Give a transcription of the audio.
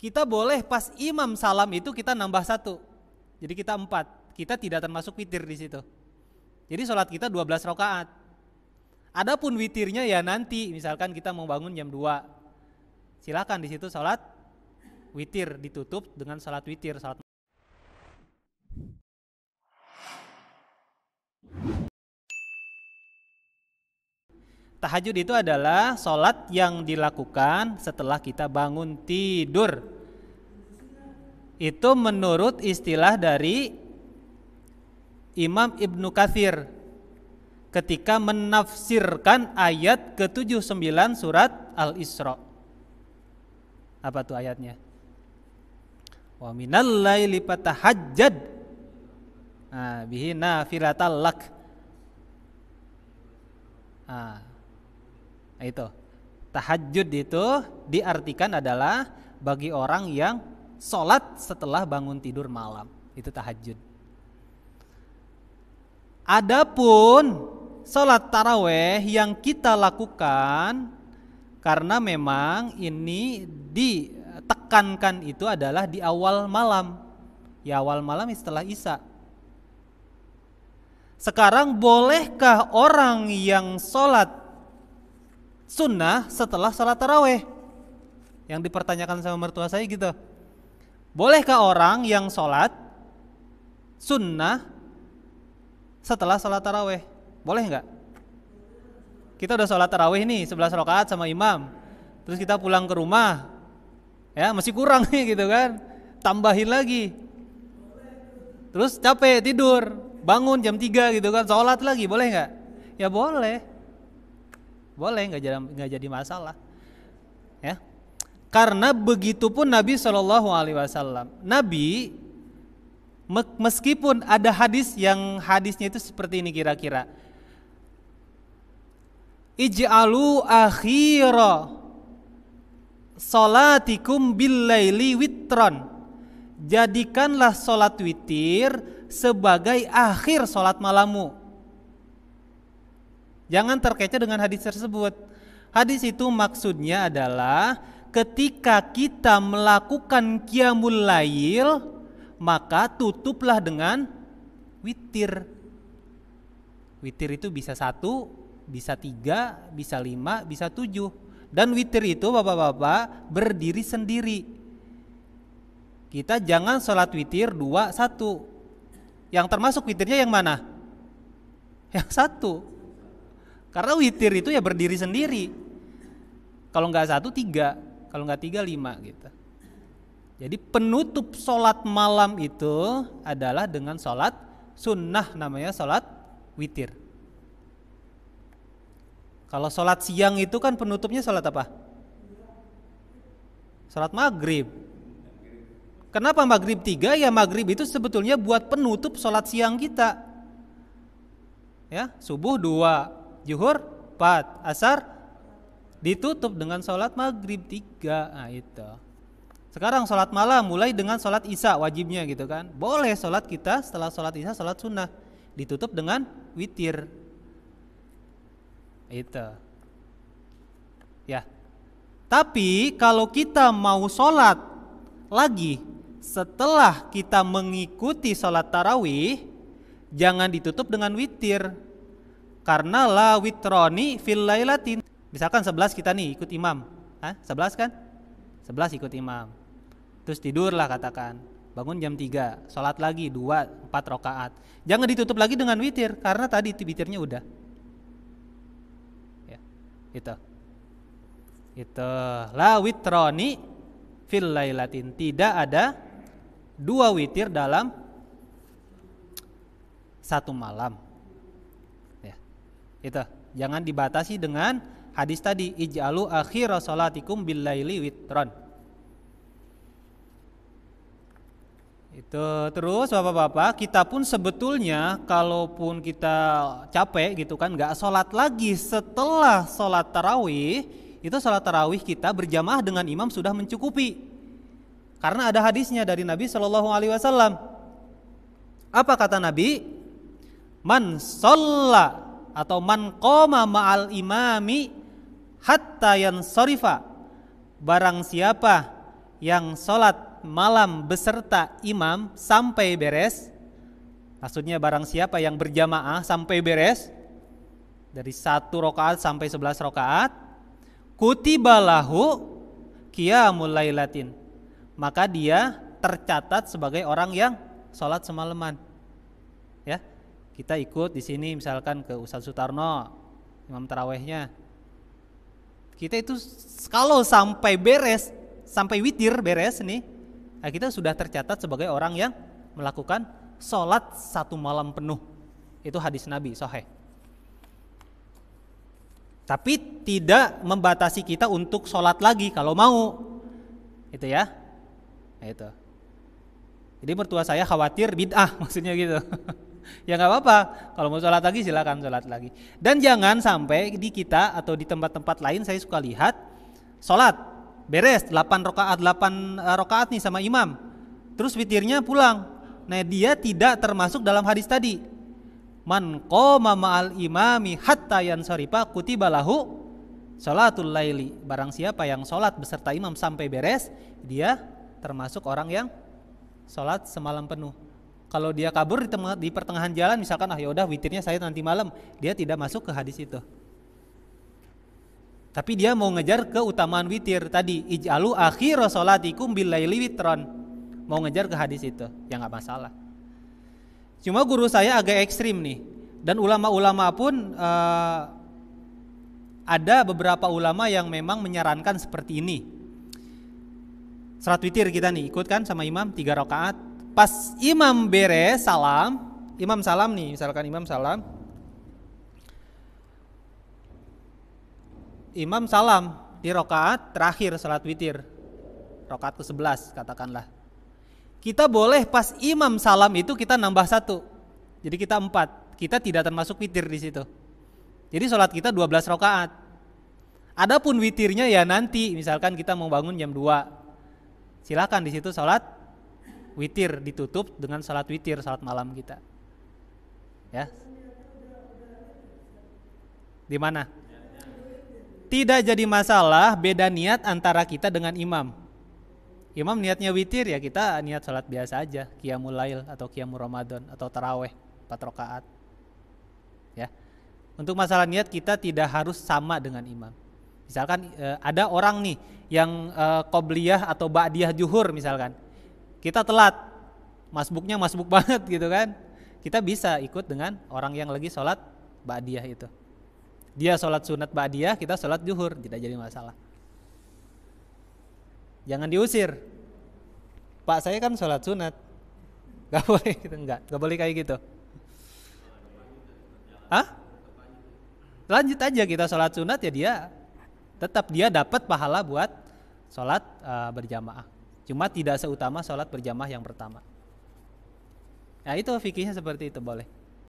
Kita boleh pas imam salam itu kita nambah 1. Jadi kita 4. Kita tidak termasuk witir di situ. Jadi sholat kita 12 rakaat. Adapun witirnya ya nanti, misalkan kita mau bangun jam 2. Silakan di situ sholat witir, ditutup dengan sholat witir. Tahajud itu adalah sholat yang dilakukan setelah kita bangun tidur. Itu menurut istilah dari Imam Ibnu Katsir ketika menafsirkan ayat ke-79 surat Al-Isra. Apa tuh ayatnya? Wa minal laili fatahajjad bihi nafilatal lak. Itu tahajud itu diartikan adalah bagi orang yang sholat setelah bangun tidur malam, itu tahajud. Adapun sholat taraweh yang kita lakukan karena memang ini ditekankan itu adalah di awal malam, ya awal malam setelah Isya. Sekarang bolehkah orang yang sholat sunnah setelah sholat taraweh? Yang dipertanyakan sama mertua saya gitu. Bolehkah orang yang sholat sunnah setelah sholat taraweh? Boleh nggak? Kita udah sholat taraweh nih 11 rakaat sama imam, terus kita pulang ke rumah, ya masih kurang nih gitu kan, tambahin lagi. Terus capek tidur, bangun jam 3 gitu kan, sholat lagi, boleh nggak? Ya boleh. Boleh, nggak jadi masalah, ya. Karena begitupun Nabi SAW. Nabi meskipun ada hadis yang hadisnya itu seperti ini kira-kira. Ij'alu akhira salatikum billaili witron. Jadikanlah salat witir sebagai akhir salat malammu. Jangan terkecoh dengan hadis tersebut. Hadis itu maksudnya adalah ketika kita melakukan qiyamul lail, maka tutuplah dengan witir. Witir itu bisa 1, bisa 3, bisa 5, bisa 7. Dan witir itu bapak-bapak berdiri sendiri. Kita jangan sholat witir 2, 1. Yang termasuk witirnya yang mana? Yang 1. Karena witir itu ya berdiri sendiri. Kalau nggak 1, 3. Kalau nggak 3, 5 gitu. Jadi penutup sholat malam itu adalah dengan sholat sunnah, namanya sholat witir. Kalau sholat siang itu kan penutupnya sholat apa? Sholat maghrib. Kenapa maghrib 3? Ya maghrib itu sebetulnya buat penutup sholat siang kita. Ya, subuh 2. Zuhur 4, asar ditutup dengan sholat maghrib 3. Nah itu. Sekarang sholat malam mulai dengan sholat isya wajibnya gitu kan. Boleh sholat kita setelah sholat isya sholat sunnah, ditutup dengan witir. Itu. Ya. Tapi kalau kita mau sholat lagi setelah kita mengikuti sholat tarawih, jangan ditutup dengan witir. Karena la witroni fil lailatin. Misalkan 11 kita nih ikut imam. 11 kan? 11 ikut imam. Terus tidurlah katakan. Bangun jam 3, sholat lagi 2, 4 rakaat. Jangan ditutup lagi dengan witir karena tadi witirnya udah. Ya, itu. La witroni fil lailatin. Tidak ada 2 witir dalam 1 malam. Itu, jangan dibatasi dengan hadis tadi ij'alu akhira salatikum billaili witron. Itu terus bapak-bapak, kita pun sebetulnya kalaupun kita capek gitu kan, nggak sholat lagi setelah sholat tarawih, itu sholat tarawih kita berjamaah dengan imam sudah mencukupi. Karena ada hadisnya dari Nabi SAW. Apa kata Nabi? Man sholla atau man qoma ma'al imami hatta yansarifa. Barang siapa yang sholat malam beserta imam sampai beres, maksudnya barang siapa yang berjamaah sampai beres dari 1 rakaat sampai 11 rakaat, kutibalahu qiyamul lailatin, maka dia tercatat sebagai orang yang sholat semalaman. Ya, kita ikut di sini misalkan ke Ustadz Sutarno, imam tarawehnya. Kita itu kalau sampai beres, sampai witir beres nih, nah kita sudah tercatat sebagai orang yang melakukan sholat 1 malam penuh. Itu hadis Nabi sahih. Tapi tidak membatasi kita untuk sholat lagi kalau mau, itu ya. Nah, itu. Jadi mertua saya khawatir bid'ah, maksudnya gitu. Ya nggak apa-apa, kalau mau sholat lagi silakan sholat lagi. Dan jangan sampai di kita atau di tempat-tempat lain saya suka lihat sholat beres 8 rakaat nih sama imam, terus witirnya pulang. Nah dia tidak termasuk dalam hadis tadi. Man qoma ma'al imami hatta yansarifa kutiba lahu sholatul laili. Barang siapa yang sholat beserta imam sampai beres, dia termasuk orang yang sholat semalam penuh. Kalau dia kabur di pertengahan jalan, misalkan yaudah witirnya saya nanti malam, dia tidak masuk ke hadis itu. Tapi dia mau ngejar keutamaan witir tadi, ij'alu akhira sholatikum bil laili witron. Mau ngejar ke hadis itu, ya nggak masalah. Cuma guru saya agak ekstrim nih, dan ulama-ulama pun ada beberapa ulama yang memang menyarankan seperti ini. Salat witir kita nih ikut kan sama imam 3 rakaat. Pas imam beres salam, imam salam nih, misalkan imam salam. Imam salam di rakaat terakhir salat witir, rakaat ke-11 katakanlah. Kita boleh pas imam salam itu kita nambah 1, jadi kita 4. Kita tidak termasuk witir di situ. Jadi salat kita 12 rakaat. Adapun witirnya ya nanti, misalkan kita mau bangun jam 2, silakan di situ salat witir, ditutup dengan salat witir, salat malam kita. Ya. Di mana? Tidak jadi masalah beda niat antara kita dengan imam. Imam niatnya witir, ya kita niat salat biasa aja, qiyamul lail atau qiyamul ramadan atau taraweh 4 rakaat. Ya. Untuk masalah niat kita tidak harus sama dengan imam. Misalkan ada orang nih yang qobliyah atau ba'diyah zuhur misalkan. Kita telat, masbuknya masbuk banget gitu kan. Kita bisa ikut dengan orang yang lagi sholat ba'diyah itu. Dia sholat sunat ba'diyah, kita sholat zuhur, tidak jadi masalah. Jangan diusir. Pak saya kan sholat sunat, gak boleh gitu, gak boleh kayak gitu. Hah? Lanjut aja kita sholat sunat ya dia tetap dia dapat pahala buat sholat berjamaah. Cuma tidak seutama sholat berjamaah yang pertama. Nah itu fikihnya seperti itu boleh.